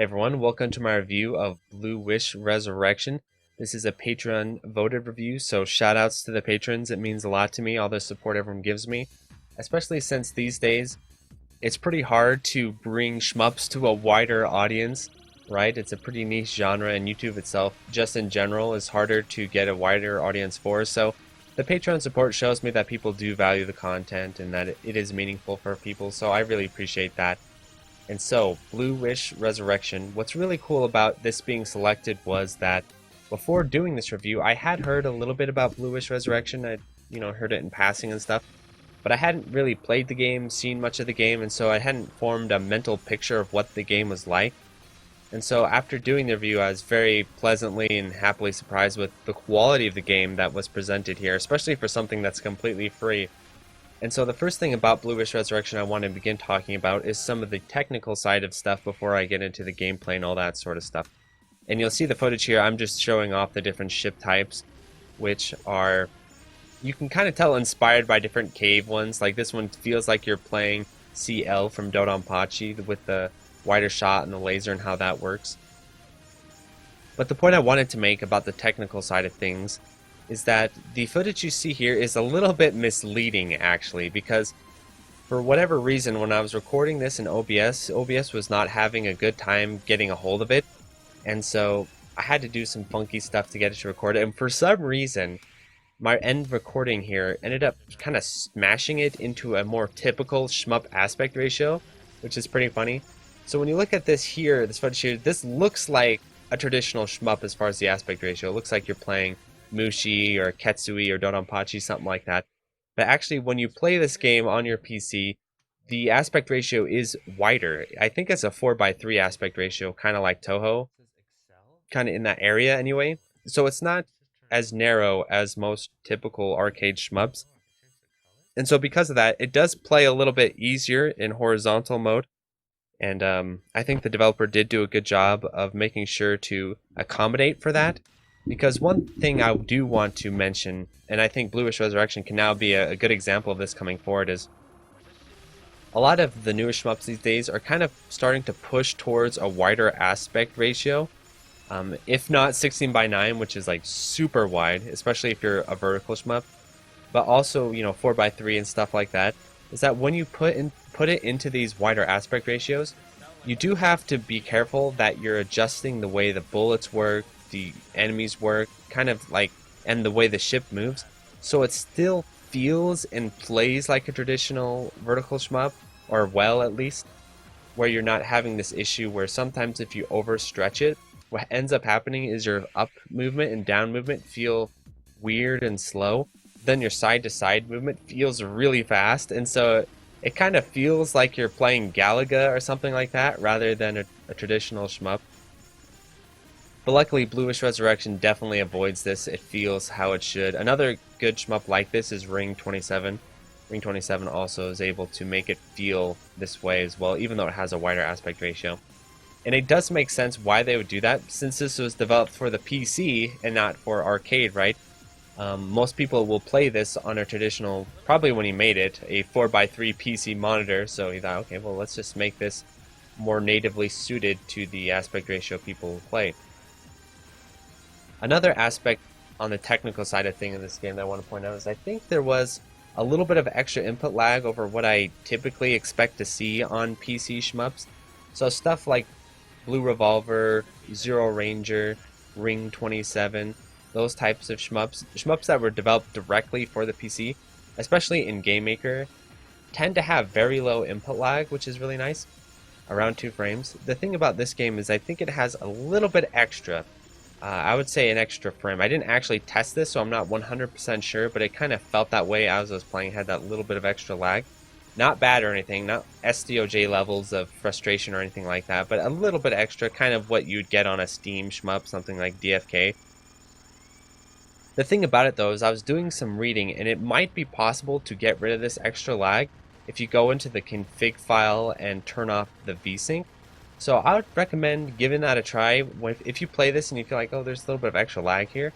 Hey everyone, welcome to my review of Blue Wish Resurrection. This is a Patreon voted review, so shout outs to the patrons. It means a lot to me, all the support everyone gives me, especially since these days it's pretty hard to bring shmups to a wider audience, right? It's a pretty niche genre, and YouTube itself, just in general, is harder to get a wider audience for. So the Patreon support shows me that people do value the content and that it is meaningful for people, so I really appreciate that. And so, Blue Wish Resurrection, what's really cool about this being selected was that before doing this review, I had heard a little bit about Blue Wish Resurrection. I'd, heard it in passing and stuff, but I hadn't really played the game, seen much of the game, and so I hadn't formed a mental picture of what the game was like. And so after doing the review, I was very pleasantly and happily surprised with the quality of the game that was presented here, especially for something that's completely free. And so the first thing about Blue Wish Resurrection I want to begin talking about is some of the technical side of stuff before I get into the gameplay and all that sort of stuff. And you'll see the footage here, I'm just showing off the different ship types, which are, you can kind of tell, inspired by different cave ones. Like this one feels like you're playing CL from danmaku with the wider shot and the laser and how that works. But the point I wanted to make about the technical side of things is that the footage you see here is a little bit misleading, actually, because for whatever reason, when I was recording this in OBS was not having a good time getting a hold of it, and so I had to do some funky stuff to get it to record it, and for some reason, my end recording here ended up kind of smashing it into a more typical shmup aspect ratio, which is pretty funny. So when you look at this here, this footage here, this looks like a traditional shmup as far as the aspect ratio. It looks like you're playing Mushi or Ketsui or danmaku, something like that. But actually, when you play this game on your PC, the aspect ratio is wider. I think it's a 4:3 aspect ratio, kind of like Toho, kind of in that area anyway. So it's not as narrow as most typical arcade shmups. And so because of that, it does play a little bit easier in horizontal mode. And I think the developer did do a good job of making sure to accommodate for that. Because one thing I do want to mention, and I think Blue Wish Resurrection can now be a good example of this coming forward, is a lot of the newer shmups these days are kind of starting to push towards a wider aspect ratio. If not 16:9, which is like super wide, especially if you're a vertical shmup, but also 4:3 and stuff like that, is that when you put it into these wider aspect ratios, you do have to be careful that you're adjusting the way the bullets work, the enemies work, kind of like, and the way the ship moves, so it still feels and plays like a traditional vertical shmup, or well at least, where you're not having this issue where sometimes if you overstretch it, what ends up happening is your up movement and down movement feel weird and slow, then your side to side movement feels really fast, and so it kind of feels like you're playing Galaga or something like that rather than a traditional shmup. But luckily, Blue Wish Resurrection definitely avoids this. It feels how it should. Another good shmup like this is Ring 27. Ring 27 also is able to make it feel this way as well, even though it has a wider aspect ratio. And it does make sense why they would do that, since this was developed for the PC and not for arcade, right? Most people will play this on a traditional, probably when he made it, a 4:3 PC monitor, so he thought, okay, well, let's just make this more natively suited to the aspect ratio people will play. Another aspect on the technical side of things in this game that I want to point out is I think there was a little bit of extra input lag over what I typically expect to see on PC shmups. So stuff like Blue Revolver, Zero Ranger, Ring 27, those types of shmups that were developed directly for the PC, especially in Game Maker, tend to have very low input lag, which is really nice, around 2 frames. The thing about this game is I think it has a little bit extra. I would say an extra frame. I didn't actually test this, so I'm not 100% sure, but it kind of felt that way as I was playing. It had that little bit of extra lag. Not bad or anything, not SDOJ levels of frustration or anything like that, but a little bit extra, kind of what you'd get on a Steam shmup, something like DFK. The thing about it though is I was doing some reading, and it might be possible to get rid of this extra lag if you go into the config file and turn off the VSync. So I would recommend giving that a try. If you play this and you feel like, oh, there's a little bit of extra lag here,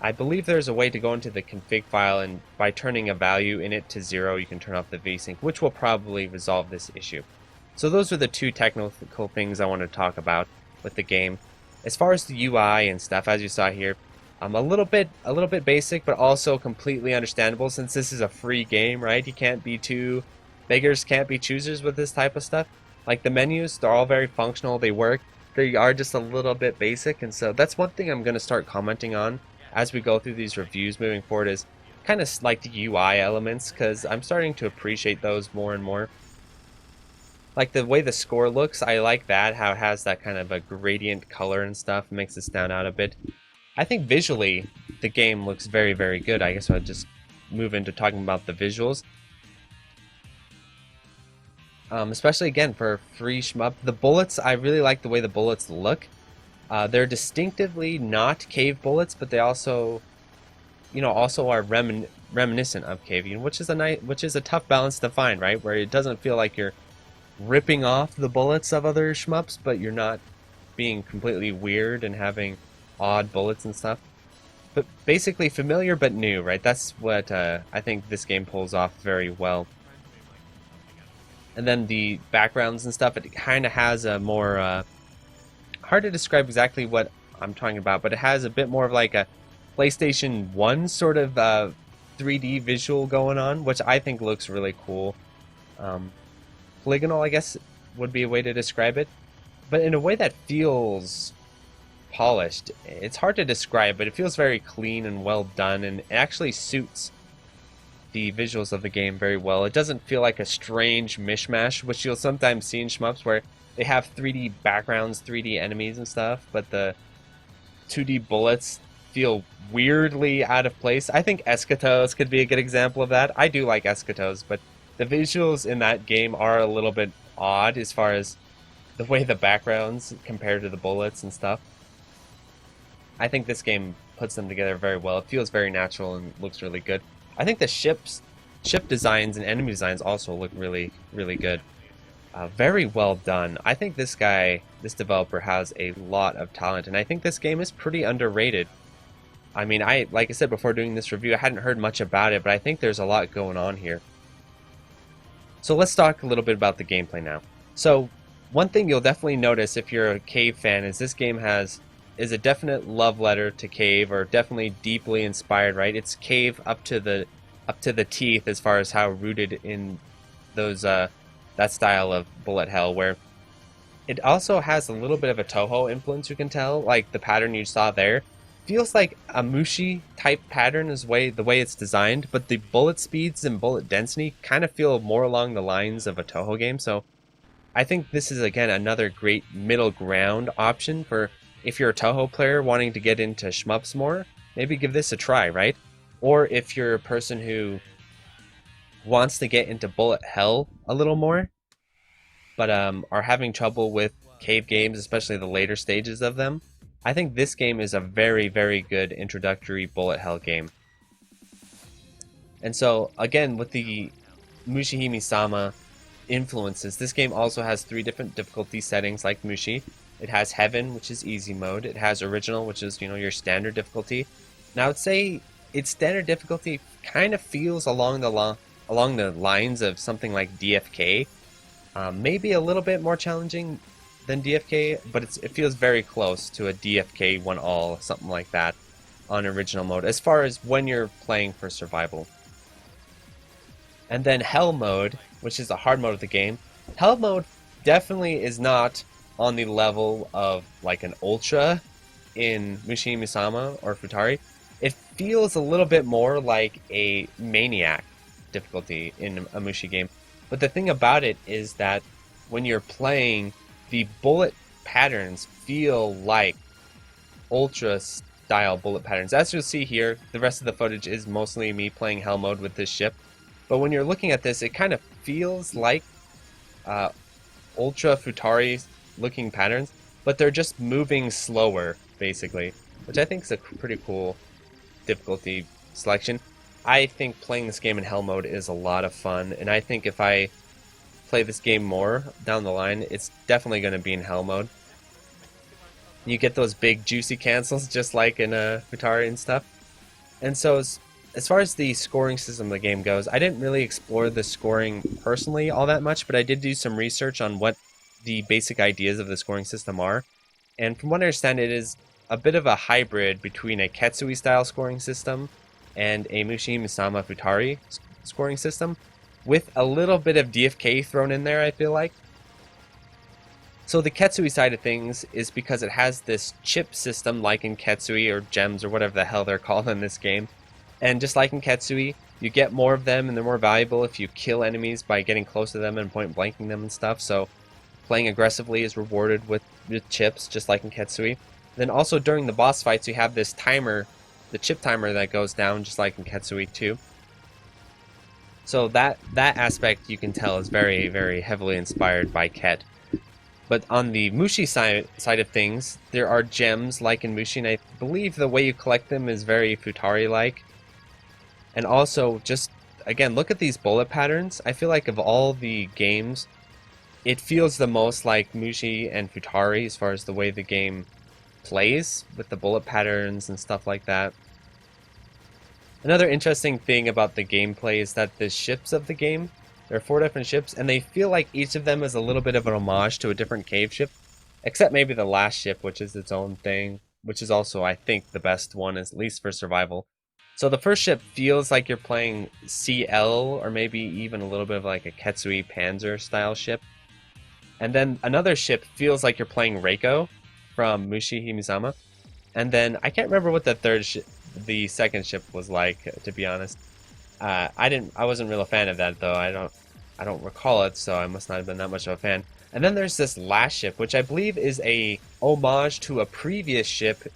I believe there's a way to go into the config file, and by turning a value in it to 0, you can turn off the VSync, which will probably resolve this issue. So those are the two technical things I want to talk about with the game. As far as the UI and stuff, as you saw here, a little bit basic, but also completely understandable since this is a free game, right? You can't be too beggars can't be choosers with this type of stuff. Like the menus, they're all very functional, they work. They are just a little bit basic, and so that's one thing I'm going to start commenting on as we go through these reviews moving forward is kind of like the UI elements, because I'm starting to appreciate those more and more. Like the way the score looks, I like that, how it has that kind of a gradient color and stuff, makes it stand out a bit. I think visually, the game looks very, very good. I guess I'll just move into talking about the visuals. Especially again for free shmup. The bullets, I really like the way the bullets look. They're distinctively not cave bullets, but they also, also are reminiscent of cave, which is a tough balance to find, right? Where it doesn't feel like you're ripping off the bullets of other shmups, but you're not being completely weird and having odd bullets and stuff. But basically familiar but new, right? That's what I think this game pulls off very well. And then the backgrounds and stuff, it kind of has a more hard to describe exactly what I'm talking about, but it has a bit more of like a PlayStation 1 sort of 3D visual going on, which I think looks really cool. Polygonal, I guess, would be a way to describe it, but in a way that feels polished. It's hard to describe, but it feels very clean and well done, and it actually suits the visuals of the game very well. It doesn't feel like a strange mishmash, which you'll sometimes see in shmups where they have 3D backgrounds, 3D enemies and stuff, but the 2D bullets feel weirdly out of place. I think Eschatos could be a good example of that. I do like Eschatos, but the visuals in that game are a little bit odd as far as the way the backgrounds compare to the bullets and stuff. I think this game puts them together very well. It feels very natural and looks really good. I think the ship designs and enemy designs also look really, really good. Very well done. I think this developer has a lot of talent, and I think this game is pretty underrated. I mean, like I said before doing this review, I hadn't heard much about it, but I think there's a lot going on here. So let's talk a little bit about the gameplay now. So one thing you'll definitely notice if you're a Cave fan is this game is a definite love letter to Cave, or definitely deeply inspired, right? It's Cave up to the teeth as far as how rooted in those that style of bullet hell, where it also has a little bit of a Toho influence, you can tell, like the pattern you saw there. Feels like a Mushi type pattern is the way it's designed, but the bullet speeds and bullet density kind of feel more along the lines of a Toho game, so I think this is again another great middle ground option for if you're a Toho player wanting to get into shmups more, maybe give this a try, right? Or if you're a person who wants to get into bullet hell a little more, but are having trouble with Cave games, especially the later stages of them, I think this game is a very, very good introductory bullet hell game. And so, again, with the Mushihime-sama influences, this game also has 3 different difficulty settings like Mushi. It has Heaven, which is easy mode. It has Original, which is, your standard difficulty. Now, I would say its standard difficulty kind of feels along the lines of something like DFK. Maybe a little bit more challenging than DFK, but it feels very close to a DFK 1-all, something like that, on Original mode, as far as when you're playing for survival. And then Hell mode, which is the hard mode of the game. Hell mode definitely is not on the level of like an Ultra in Mushihime-sama or Futari. It feels a little bit more like a Maniac difficulty in a Mushi game. But the thing about it is that when you're playing, the bullet patterns feel like Ultra style bullet patterns. As you'll see here, the rest of the footage is mostly me playing Hell mode with this ship. But when you're looking at this, it kind of feels like Ultra Futari looking patterns, but they're just moving slower, basically, which I think is a pretty cool difficulty selection. I think playing this game in Hell mode is a lot of fun, and I think if I play this game more down the line, it's definitely going to be in Hell mode. You get those big juicy cancels just like in Futari and stuff. And so as far as the scoring system of the game goes, I didn't really explore the scoring personally all that much, but I did do some research on what the basic ideas of the scoring system are. And from what I understand, it is a bit of a hybrid between a Ketsui style scoring system and a Mushi Misama Futari scoring system, with a little bit of DFK thrown in there, I feel like. So the Ketsui side of things is because it has this chip system like in Ketsui, or gems, or whatever the hell they're called in this game. And just like in Ketsui, you get more of them and they're more valuable if you kill enemies by getting close to them and point blanking them and stuff. So playing aggressively is rewarded with chips, just like in Ketsui. Then also during the boss fights, you have this timer, the chip timer that goes down, just like in Ketsui too. So that aspect, you can tell, is very, very heavily inspired by Ket. But on the Mushi side of things, there are gems like in Mushi, and I believe the way you collect them is very Futari-like. And also, just, again, look at these bullet patterns. I feel like of all the games, it feels the most like Mushi and Futari as far as the way the game plays, with the bullet patterns and stuff like that. Another interesting thing about the gameplay is that the ships of the game, there are 4 different ships, and they feel like each of them is a little bit of an homage to a different cave ship, except maybe the last ship, which is its own thing, which is also, I think, the best one, at least for survival. So the first ship feels like you're playing CL, or maybe even a little bit of like a Ketsui Panzer style ship. And then another ship feels like you're playing Reiko from Mushi Himisama. And then I can't remember what the second ship was like, to be honest. I wasn't real a fan of that though. I don't recall it, so I must not have been that much of a fan. And then there's this last ship, which I believe is a homage to a previous ship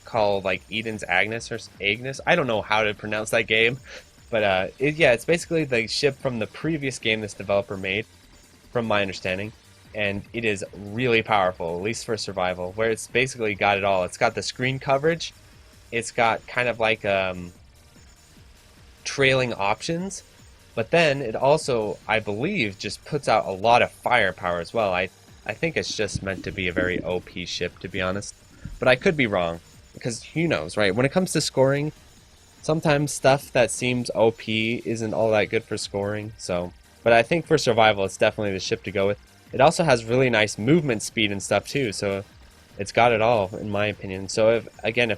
called like Eden's Agnes or Agnes. I don't know how to pronounce that game, but yeah, it's basically the ship from the previous game this developer made, from my understanding. And it is really powerful, at least for survival, where it's basically got it all. It's got the screen coverage, it's got kind of like trailing options, but then it also, I believe, just puts out a lot of firepower as well. I think it's just meant to be a very OP ship, to be honest, but I could be wrong, because who knows, right? When it comes to scoring, sometimes stuff that seems OP isn't all that good for scoring. So, but I think for survival, it's definitely the ship to go with. It also has really nice movement speed and stuff too, so it's got it all, in my opinion. So if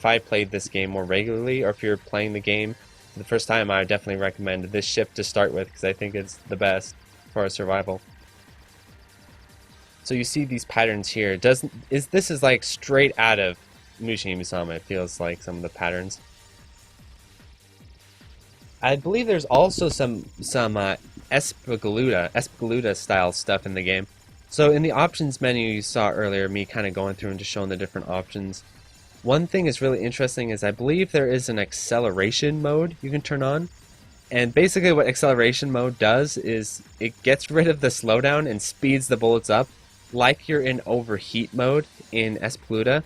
I played this game more regularly, or if you're playing the game for the first time, I would definitely recommend this ship to start with, because I think it's the best for survival. So you see these patterns here. This is like straight out of Mushi Misama, it feels like, some of the patterns. I believe there's also some Espagaluda style stuff in the game. So in the options menu you saw earlier, me kind of going through and just showing the different options. One thing is really interesting is I believe there is an acceleration mode you can turn on. And basically what acceleration mode does is it gets rid of the slowdown and speeds the bullets up, like you're in overheat mode in Espagaluda.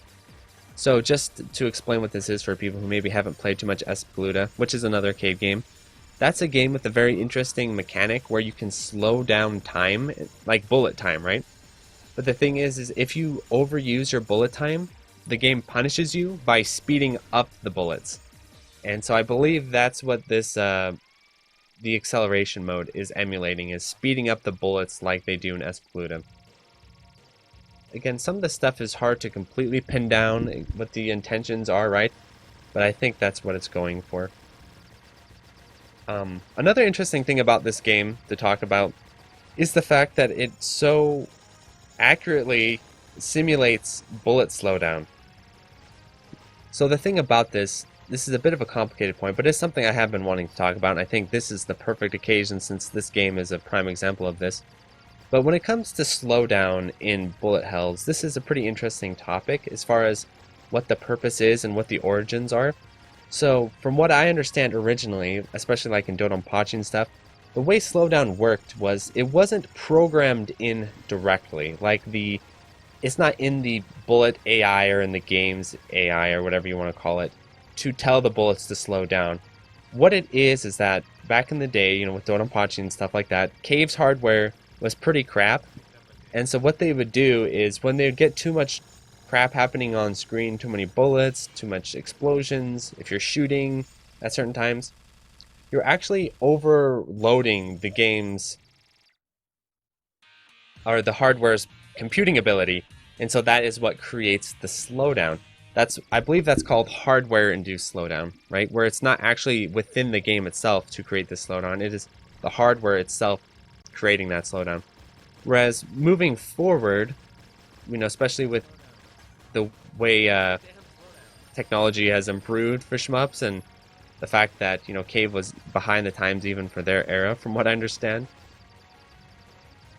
So just to explain what this is for people who maybe haven't played too much Espagaluda, which is another cave game. That's a game with a very interesting mechanic where you can slow down time, like bullet time, right? But the thing is if you overuse your bullet time, the game punishes you by speeding up the bullets. And so I believe that's what this the acceleration mode is emulating, is speeding up the bullets like they do in Espagaluda. Again, some of the stuff is hard to completely pin down what the intentions are, right? But I think that's what it's going for. Another interesting thing about this game to talk about is the fact that it so accurately simulates bullet slowdown. So the thing about this is a bit of a complicated point, but it's something I have been wanting to talk about, and I think this is the perfect occasion since this game is a prime example of this. But when it comes to slowdown in bullet hells, this is a pretty interesting topic as far as what the purpose is and what the origins are. So, from what I understand originally, especially like in Dodonpachi and stuff, the way slowdown worked was it wasn't programmed in directly. Like it's not in the bullet AI or in the game's AI or whatever you want to call it to tell the bullets to slow down. What it is that back in the day, with Dodonpachi and stuff like that, Cave's hardware was pretty crap. And so what they would do is when they would get too much crap happening on screen, too many bullets, too much explosions, if you're shooting, at certain times, you're actually overloading the game's or the hardware's computing ability, and so that is what creates the slowdown. I believe that's called hardware-induced slowdown, right? Where it's not actually within the game itself to create the slowdown. It is the hardware itself creating that slowdown. Whereas moving forward, especially with the way technology has improved for shmups and the fact that, Cave was behind the times even for their era, from what I understand,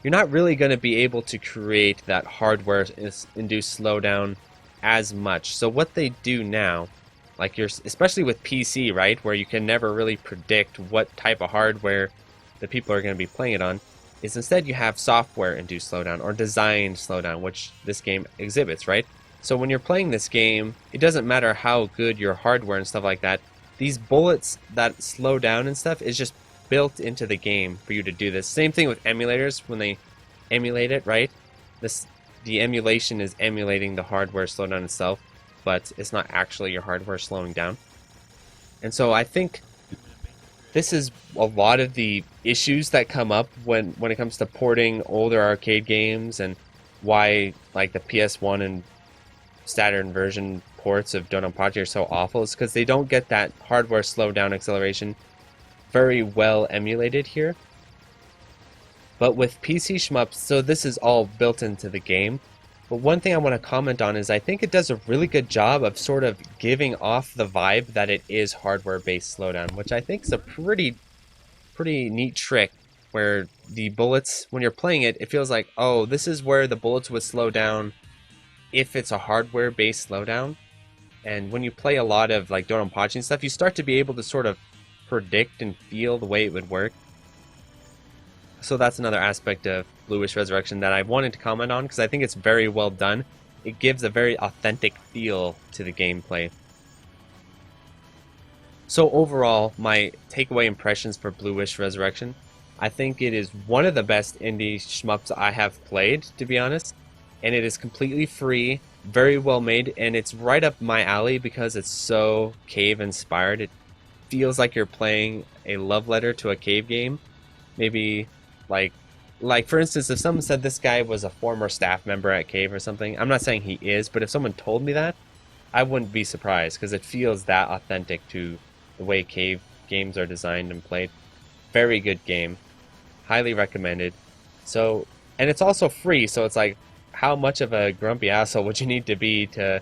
you're not really going to be able to create that hardware-induced slowdown as much. So what they do now, especially with PC, right, where you can never really predict what type of hardware the people are going to be playing it on, is instead you have software-induced slowdown or designed slowdown, which this game exhibits, right? So when you're playing this game, it doesn't matter how good your hardware and stuff like that. These bullets that slow down and stuff is just built into the game for you to do this. Same thing with emulators when they emulate it, right? The emulation is emulating the hardware slowdown itself, but it's not actually your hardware slowing down. And so I think this is a lot of the issues that come up when it comes to porting older arcade games, and why like the PS1 and Saturn version ports of Danmaku are so awful is because they don't get that hardware slowdown acceleration very well emulated here. But with PC shmups, so this is all built into the game. But one thing I want to comment on is I think it does a really good job of sort of giving off the vibe that it is hardware-based slowdown, which I think is a pretty neat trick, where the bullets, when you're playing it, it feels like, oh, this is where the bullets would slow down if it's a hardware-based slowdown. And when you play a lot of like Danmaku and stuff, you start to be able to sort of predict and feel the way it would work. So that's another aspect of Bluish Resurrection that I wanted to comment on, because I think it's very well done. It gives a very authentic feel to the gameplay. So overall, my takeaway impressions for Bluish Resurrection, I think it is one of the best indie shmups I have played, to be honest. And it is completely free, very well made, and it's right up my alley because it's so Cave inspired. It feels like you're playing a love letter to a Cave game. Maybe like for instance, if someone said this guy was a former staff member at Cave or something, I'm not saying he is, but if someone told me that, I wouldn't be surprised, because it feels that authentic to the way Cave games are designed and played. Very good game, highly recommended. So, and it's also free, so it's like, how much of a grumpy asshole would you need to be to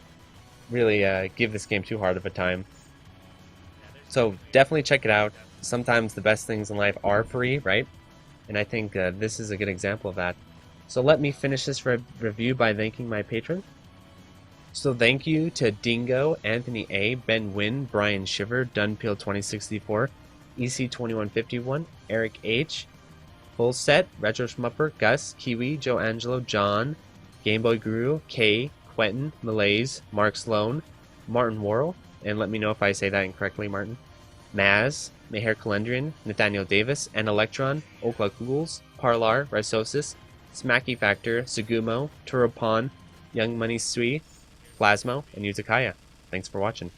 really give this game too hard of a time? So definitely check it out. Sometimes the best things in life are free, right? And I think this is a good example of that. So let me finish this review by thanking my patron. So thank you to Dingo, Anthony A, Ben Wynn, Brian Shiver, Dunpeel 2064, EC2151, Eric H, Full Set, Retro Shmupper, Gus, Kiwi, Joe Angelo, John, Gameboy Guru, Kay, Quentin, Malaise, Mark Sloan, Martin Worrell, and let me know if I say that incorrectly, Martin, Maz, Meher Calendrian, Nathaniel Davis, and Electron, Okla Kugels, Parlar, Rhizosis, Smacky Factor, Sugumo, Turopon, Young Money Sui, Plasmo, and Utakaya. Thanks for watching.